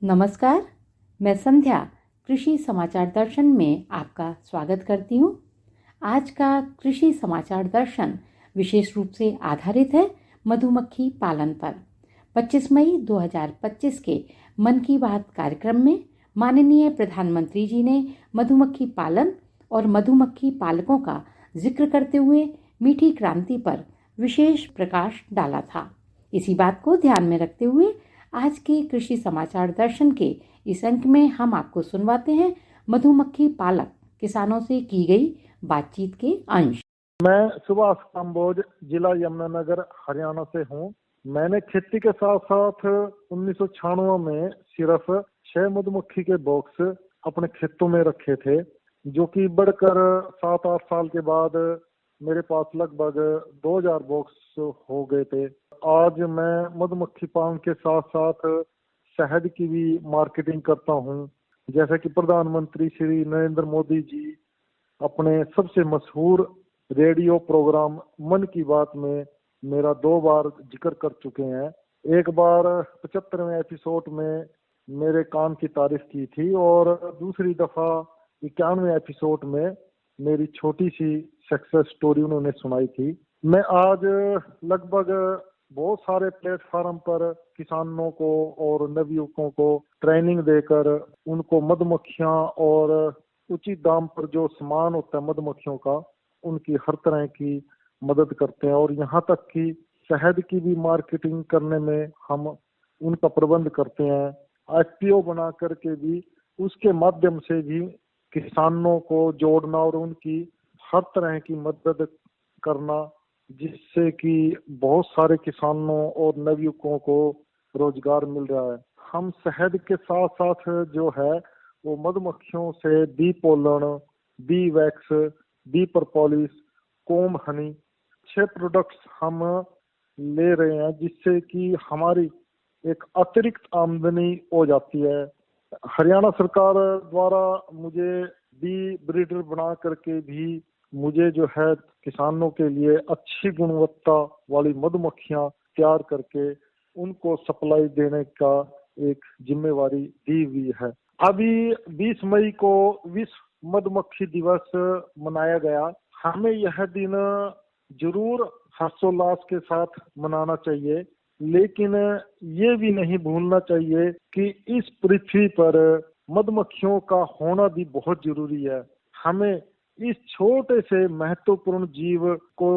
नमस्कार, मैं संध्या कृषि समाचार दर्शन में आपका स्वागत करती हूँ। आज का कृषि समाचार दर्शन विशेष रूप से आधारित है मधुमक्खी पालन पर। 25 मई 2025 के मन की बात कार्यक्रम में माननीय प्रधानमंत्री जी ने मधुमक्खी पालन और मधुमक्खी पालकों का जिक्र करते हुए मीठी क्रांति पर विशेष प्रकाश डाला था। इसी बात को ध्यान में रखते हुए आज के कृषि समाचार दर्शन के इस अंक में हम आपको सुनवाते हैं मधुमक्खी पालक किसानों से की गई बातचीत के अंश। मैं सुभाष कंबोज, जिला यमुनानगर, हरियाणा से हूँ। मैंने खेती के साथ साथ 1996 में सिर्फ 6 मधुमक्खी के बॉक्स अपने खेतों में रखे थे, जो कि बढ़कर 7-8 साल के बाद मेरे पास लगभग 2000 बॉक्स हो गए थे। आज मैं मधुमक्खी पालन के साथ साथ शहद की भी मार्केटिंग करता हूँ। जैसे कि प्रधानमंत्री श्री नरेंद्र मोदी जी अपने सबसे मशहूर रेडियो प्रोग्राम मन की बात में मेरा 2 बार जिक्र कर चुके हैं। एक बार 75वें एपिसोड में मेरे काम की तारीफ की थी और दूसरी दफा 91वें एपिसोड में मेरी छोटी सी सक्सेस स्टोरी उन्होंने सुनाई थी। मैं आज लगभग बहुत सारे प्लेटफार्म पर किसानों को और नवयुवकों को ट्रेनिंग देकर उनको मधुमक्खियां और उचित दाम पर जो सामान होता है मधुमक्खियों का, उनकी हर तरह की मदद करते हैं। और यहाँ तक कि शहद की भी मार्केटिंग करने में हम उनका प्रबंध करते हैं। एफपीओ बना करके भी उसके माध्यम से भी किसानों को जोड़ना और उनकी हर तरह की मदद करना, जिससे कि बहुत सारे किसानों और नवयुवकों को रोजगार मिल रहा है। हम शहद के साथ साथ जो है वो मधुमक्खियों से bee pollen, bee wax, bee propolis, comb honey 6 products हम ले रहे हैं, जिससे कि हमारी एक अतिरिक्त आमदनी हो जाती है। हरियाणा सरकार द्वारा मुझे बी ब्रीडर बना करके भी मुझे जो है किसानों के लिए अच्छी गुणवत्ता वाली मधुमक्खियां तैयार करके उनको सप्लाई देने का एक जिम्मेवारी दी हुई है। अभी 20 मई को विश्व मधुमक्खी दिवस मनाया गया। हमें यह दिन जरूर हर्षोल्लास के साथ मनाना चाहिए, लेकिन ये भी नहीं भूलना चाहिए कि इस पृथ्वी पर मधुमक्खियों का होना भी बहुत जरूरी है। हमें इस छोटे से महत्वपूर्ण जीव को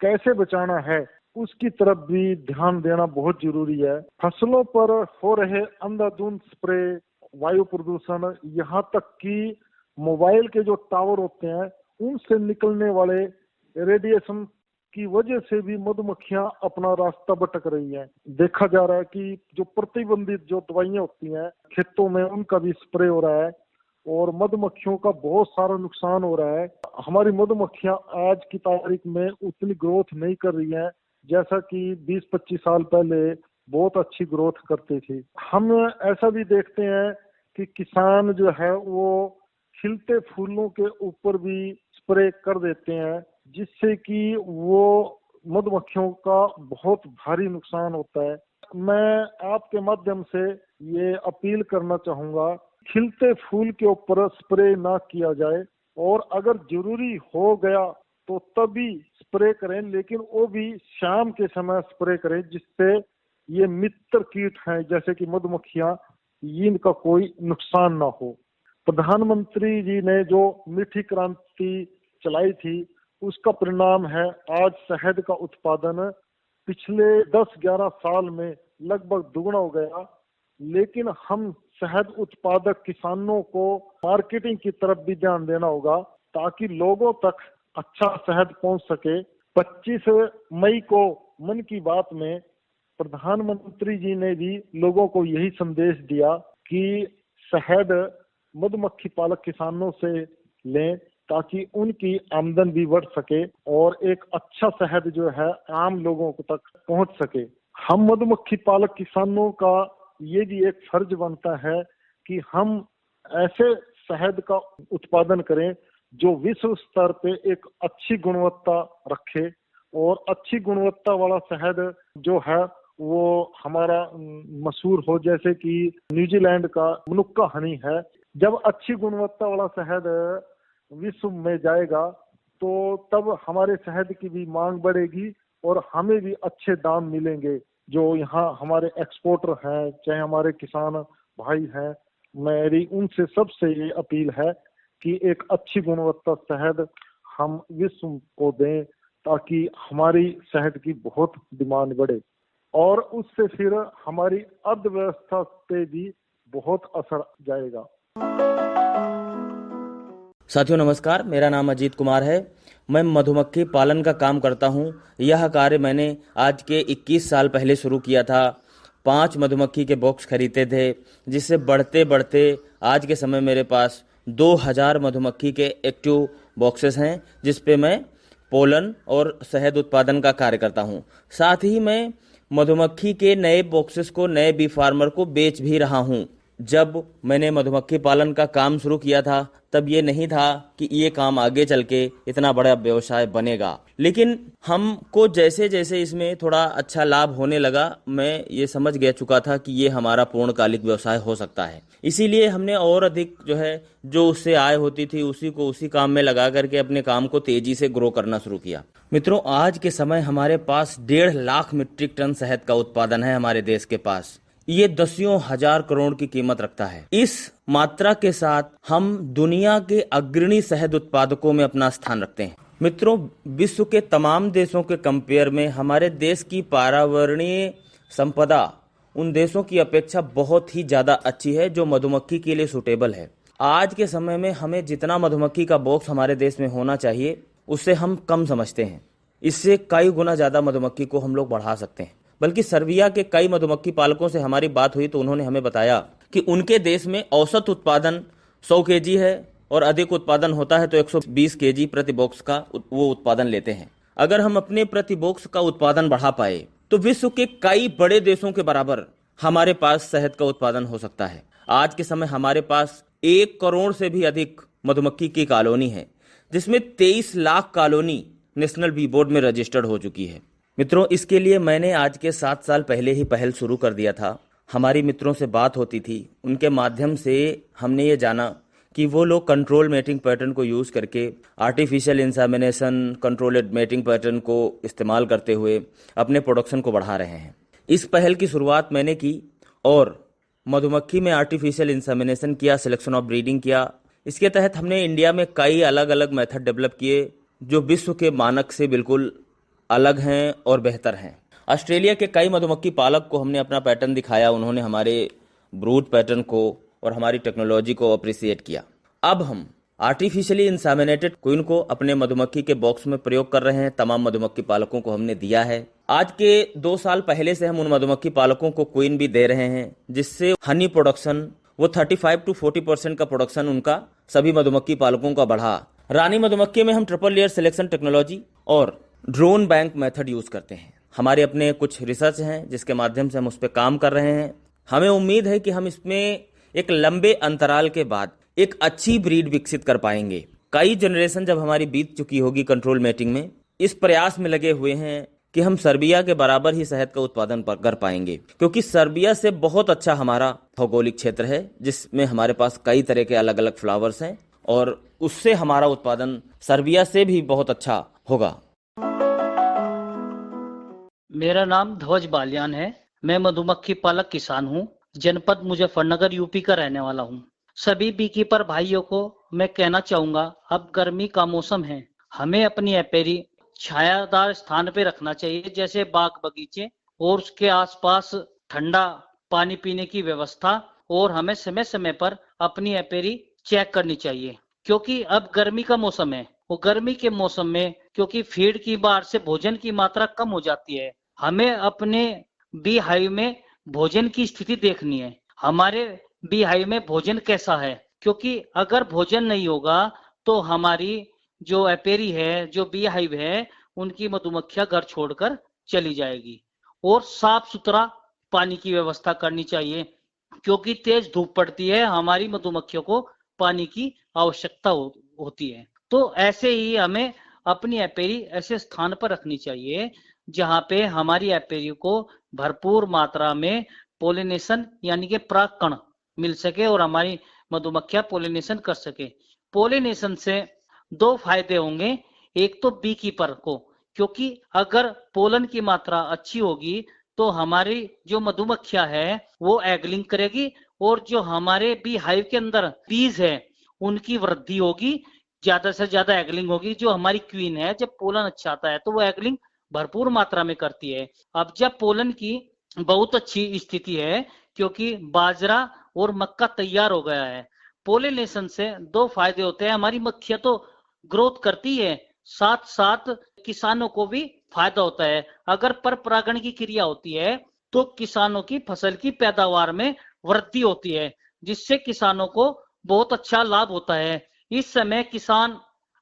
कैसे बचाना है, उसकी तरफ भी ध्यान देना बहुत जरूरी है। फसलों पर हो रहे अंधाधुंध स्प्रे, वायु प्रदूषण, यहाँ तक कि मोबाइल के जो टावर होते हैं उनसे निकलने वाले रेडिएशन की वजह से भी मधुमक्खियां अपना रास्ता भटक रही हैं। देखा जा रहा है कि जो प्रतिबंधित जो दवाइयां होती हैं खेतों में, उनका भी स्प्रे हो रहा है और मधुमक्खियों का बहुत सारा नुकसान हो रहा है। हमारी मधुमक्खियां आज की तारीख में उतनी ग्रोथ नहीं कर रही हैं जैसा कि 20-25 साल पहले बहुत अच्छी ग्रोथ करती थी। हम ऐसा भी देखते हैं कि किसान जो है वो खिलते फूलों के ऊपर भी स्प्रे कर देते हैं, जिससे कि वो मधुमक्खियों का बहुत भारी नुकसान होता है। मैं आपके माध्यम से ये अपील करना चाहूंगा, खिलते फूल के ऊपर स्प्रे ना किया जाए और अगर जरूरी हो गया तो तभी स्प्रे करें, लेकिन वो भी शाम के समय स्प्रे करें, जिससे ये मित्र कीट हैं जैसे कि मधुमक्खियां, इनका कोई नुकसान ना हो। प्रधानमंत्री जी ने जो मीठी क्रांति चलाई थी उसका परिणाम है आज शहद का उत्पादन पिछले 10-11 साल में लगभग दुगना हो गया। लेकिन हम शहद उत्पादक किसानों को मार्केटिंग की तरफ भी ध्यान देना होगा ताकि लोगों तक अच्छा शहद पहुंच सके। 25 मई को मन की बात में प्रधानमंत्री जी ने भी लोगों को यही संदेश दिया कि शहद मधुमक्खी पालक किसानों से लें ताकि उनकी आमदन भी बढ़ सके और एक अच्छा शहद जो है आम लोगों तक पहुंच सके। हम मधुमक्खी पालक किसानों का ये भी एक फर्ज बनता है कि हम ऐसे शहद का उत्पादन करें जो विश्व स्तर पे एक अच्छी गुणवत्ता रखे और अच्छी गुणवत्ता वाला शहद जो है वो हमारा मशहूर हो, जैसे कि न्यूजीलैंड का मनुक्का हनी है। जब अच्छी गुणवत्ता वाला शहद विश्व में जाएगा तो तब हमारे शहद की भी मांग बढ़ेगी और हमें भी अच्छे दाम मिलेंगे। जो यहाँ हमारे एक्सपोर्टर हैं, चाहे हमारे किसान भाई हैं, मेरी उनसे सबसे ये अपील है कि एक अच्छी गुणवत्ता शहद हम विश्व को दें, ताकि हमारी शहद की बहुत डिमांड बढ़े और उससे फिर हमारी अर्थव्यवस्था पे भी बहुत असर जाएगा। साथियों नमस्कार, मेरा नाम अजीत कुमार है। मैं मधुमक्खी पालन का काम करता हूं। यह कार्य मैंने आज के 21 साल पहले शुरू किया था। 5 मधुमक्खी के बॉक्स खरीदे थे, जिससे बढ़ते बढ़ते आज के समय मेरे पास 2000 मधुमक्खी के एक्टिव बॉक्सेस हैं, जिस पे मैं पोलन और शहद उत्पादन का कार्य करता हूं। साथ ही मैं मधुमक्खी के नए बॉक्सेस को नए बी फार्मर को बेच भी रहा हूं। जब मैंने मधुमक्खी पालन का काम शुरू किया था तब ये नहीं था कि ये काम आगे चल के इतना बड़ा व्यवसाय बनेगा, लेकिन हमको जैसे जैसे इसमें थोड़ा अच्छा लाभ होने लगा, मैं ये समझ गया चुका था कि ये हमारा पूर्णकालिक व्यवसाय हो सकता है। इसीलिए हमने और अधिक जो उससे आय होती थी उसी को उसी काम में लगा करके अपने काम को तेजी से ग्रो करना शुरू किया। मित्रों, आज के समय हमारे पास 1.5 लाख मीट्रिक टन शहद का उत्पादन है हमारे देश के पास। ये दसियों हजार करोड़ की कीमत रखता है। इस मात्रा के साथ हम दुनिया के अग्रणी शहद उत्पादकों में अपना स्थान रखते हैं। मित्रों, विश्व के तमाम देशों के कंपेयर में हमारे देश की पर्यावरणीय संपदा उन देशों की अपेक्षा बहुत ही ज्यादा अच्छी है, जो मधुमक्खी के लिए सुटेबल है। आज के समय में हमें जितना मधुमक्खी का बॉक्स हमारे देश में होना चाहिए उससे हम कम समझते हैं। इससे कई गुना ज्यादा मधुमक्खी को हम लोग बढ़ा सकते हैं। बल्कि सर्बिया के कई मधुमक्खी पालकों से हमारी बात हुई तो उन्होंने हमें बताया कि उनके देश में औसत उत्पादन 100 केजी है और अधिक उत्पादन होता है तो 120 केजी प्रति बॉक्स का वो उत्पादन लेते हैं। अगर हम अपने प्रति बॉक्स का उत्पादन बढ़ा पाए तो विश्व के कई बड़े देशों के बराबर हमारे पास शहद का उत्पादन हो सकता है। आज के समय हमारे पास 1 करोड़ से भी अधिक मधुमक्खी की कॉलोनी है, जिसमें 23 lakh colony national B board में रजिस्टर्ड हो चुकी है। मित्रों, इसके लिए मैंने आज के 7 साल पहले ही पहल शुरू कर दिया था। हमारी मित्रों से बात होती थी, उनके माध्यम से हमने ये जाना कि वो लोग कंट्रोल मेटिंग पैटर्न को यूज़ करके artificial insemination controlled mating pattern को इस्तेमाल करते हुए अपने प्रोडक्शन को बढ़ा रहे हैं। इस पहल की शुरुआत मैंने की और मधुमक्खी में आर्टिफिशियल इंसेमिनेशन किया, सिलेक्शन ऑफ ब्रीडिंग किया। इसके तहत हमने इंडिया में कई अलग अलग मेथड डेवलप किए जो विश्व के मानक से बिल्कुल अलग हैं और बेहतर हैं। ऑस्ट्रेलिया के कई मधुमक्खी पालक को हमने अपना पैटर्न दिखाया, उन्होंने हमारे ब्रूड पैटर्न को और हमारी टेक्नोलॉजी को अप्रिशिएट किया। अब हम आर्टिफिशियली इंसेमिनेटेड क्वीन को अपने मधुमक्खी के बॉक्स में प्रयोग कर रहे हैं। तमाम मधुमक्खी पालकों को हमने दिया है। आज के 2 साल पहले से हम उन मधुमक्खी पालकों को क्वीन भी दे रहे हैं, जिससे हनी प्रोडक्शन वो 35 to 40% का प्रोडक्शन उनका सभी मधुमक्खी पालकों का बढ़ा। रानी मधुमक्खी में हम ट्रिपल लेयर सिलेक्शन टेक्नोलॉजी और ड्रोन बैंक मेथड यूज करते हैं। हमारे अपने कुछ रिसर्च हैं जिसके माध्यम से हम उस पर काम कर रहे हैं। हमें उम्मीद है कि हम इसमें एक लंबे अंतराल के बाद एक अच्छी ब्रीड विकसित कर पाएंगे। कई जनरेशन जब हमारी बीत चुकी होगी कंट्रोल मेटिंग में, इस प्रयास में लगे हुए हैं कि हम सर्बिया के बराबर ही शहद का उत्पादन कर पाएंगे, क्योंकि सर्बिया से बहुत अच्छा हमारा भौगोलिक क्षेत्र है, जिसमें हमारे पास कई तरह के अलग अलग फ्लावर्स हैं और उससे हमारा उत्पादन सर्बिया से भी बहुत अच्छा होगा। मेरा नाम ध्वज बालियान है। मैं मधुमक्खी पालक किसान हूँ। जनपद मुजफ्फरनगर यूपी का रहने वाला हूँ। सभी बीकीपर भाइयों को मैं कहना चाहूंगा, अब गर्मी का मौसम है, हमें अपनी एपेरी छायादार स्थान पे रखना चाहिए, जैसे बाग बगीचे, और उसके आसपास ठंडा पानी पीने की व्यवस्था, और हमें समय समय पर अपनी एपेरी चेक करनी चाहिए, क्योंकि अब गर्मी का मौसम है। वो गर्मी के मौसम में क्योंकि फीड की बाहर से भोजन की मात्रा कम हो जाती है, हमें अपने बी हाइव में भोजन की स्थिति देखनी है। हमारे बी हाइव में भोजन कैसा है, क्योंकि अगर भोजन नहीं होगा तो हमारी जो एपेरी है, जो बी हाइव है, उनकी मधुमक्खियां घर छोड़कर चली जाएगी। और साफ सुथरा पानी की व्यवस्था करनी चाहिए, क्योंकि तेज धूप पड़ती है, हमारी मधुमक्खियों को पानी की आवश्यकता होती है। तो ऐसे ही हमें अपनी एपेरी ऐसे स्थान पर रखनी चाहिए जहाँ पे हमारी एपेरी को भरपूर मात्रा में पोलिनेशन यानी कि परागकण मिल सके और हमारी मधुमक्खियां पोलिनेशन कर सके। पोलिनेशन से दो फायदे होंगे, एक तो बी कीपर को, क्योंकि अगर पोलन की मात्रा अच्छी होगी तो हमारी जो मधुमक्खियां है वो एगलिंग करेगी और जो हमारे बी हाइव के अंदर बीज है उनकी वृद्धि होगी, ज्यादा से ज्यादा एगलिंग होगी। जो हमारी क्वीन है जब पोलन अच्छा आता है तो वो एगलिंग भरपूर मात्रा में करती है। अब जब पोलन की बहुत अच्छी स्थिति है क्योंकि बाजरा और मक्का तैयार हो गया है, पोलिनेशन से दो फायदे होते हैं। हमारी मक्खियां तो ग्रोथ करती है, साथ साथ किसानों को भी फायदा होता है। अगर पर परागण की क्रिया होती है तो किसानों की फसल की पैदावार में वृद्धि होती है, जिससे किसानों को बहुत अच्छा लाभ होता है। इस समय किसान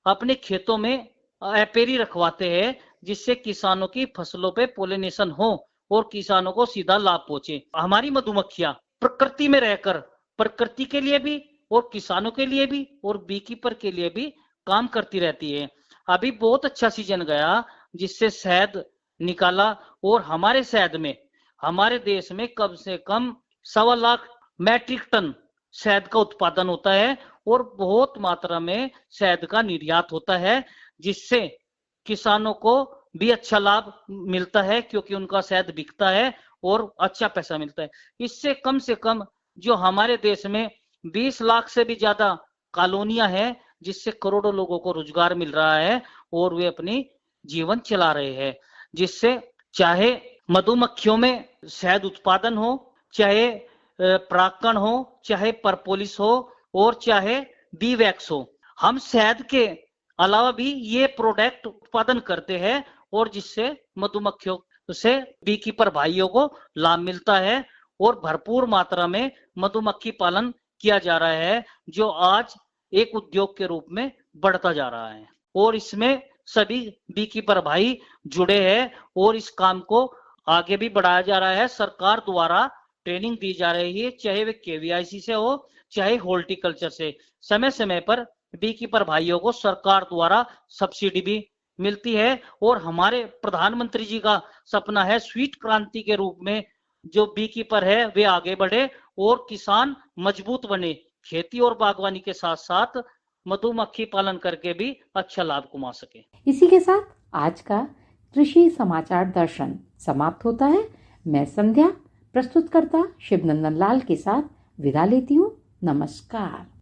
अपने खेतों में एपेरी रखवाते हैं जिससे किसानों की फसलों पे पोलिनेशन हो और किसानों को सीधा लाभ पहुंचे। हमारी मधुमक्खियां प्रकृति में रहकर प्रकृति के लिए भी और किसानों के लिए भी और बी कीपर के लिए भी काम करती रहती है। अभी बहुत अच्छा सीजन गया जिससे शहद निकाला और हमारे शहद में हमारे देश में कम से कम 1.25 लाख मैट्रिक टन शहद का उत्पादन होता है और बहुत मात्रा में शहद का निर्यात होता है, जिससे किसानों को भी अच्छा लाभ मिलता है क्योंकि उनका शहद बिकता है और अच्छा पैसा मिलता है। इससे कम से कम जो हमारे देश में 20 लाख से भी ज्यादा कॉलोनियां हैं जिससे करोड़ों लोगों को रोजगार मिल रहा है और वे अपनी जीवन चला रहे हैं। जिससे चाहे मधुमक्खियों में शहद उत्पादन हो, चाहे परागकण हो, चाहे परपोलिस हो और चाहे बी वैक्स हो, हम शहद के अलावा भी ये प्रोडक्ट उत्पादन करते हैं और जिससे मधुमक्खियों से बी कीपर भाइयों को लाभ मिलता है और भरपूर मात्रा में मधुमक्खी पालन किया जा रहा है, जो आज एक उद्योग के रूप में बढ़ता जा रहा है और इसमें सभी बी कीपर भाई जुड़े हैं और इस काम को आगे भी बढ़ाया जा रहा है। सरकार द्वारा ट्रेनिंग दी जा रही है, चाहे वे केवीआईसी से हो चाहे हॉर्टिकल्चर से। समय समय पर बी कीपर भाइयों को सरकार द्वारा सब्सिडी भी मिलती है और हमारे प्रधानमंत्री जी का सपना है स्वीट क्रांति के रूप में जो बी कीपर है वे आगे बढ़े और किसान मजबूत बने, खेती और बागवानी के साथ साथ मधुमक्खी पालन करके भी अच्छा लाभ कमा सके। इसी के साथ आज का कृषि समाचार दर्शन समाप्त होता है। मैं संध्या प्रस्तुतकर्ता शिवनंदन लाल के साथ विदा लेती हूँ। नमस्कार।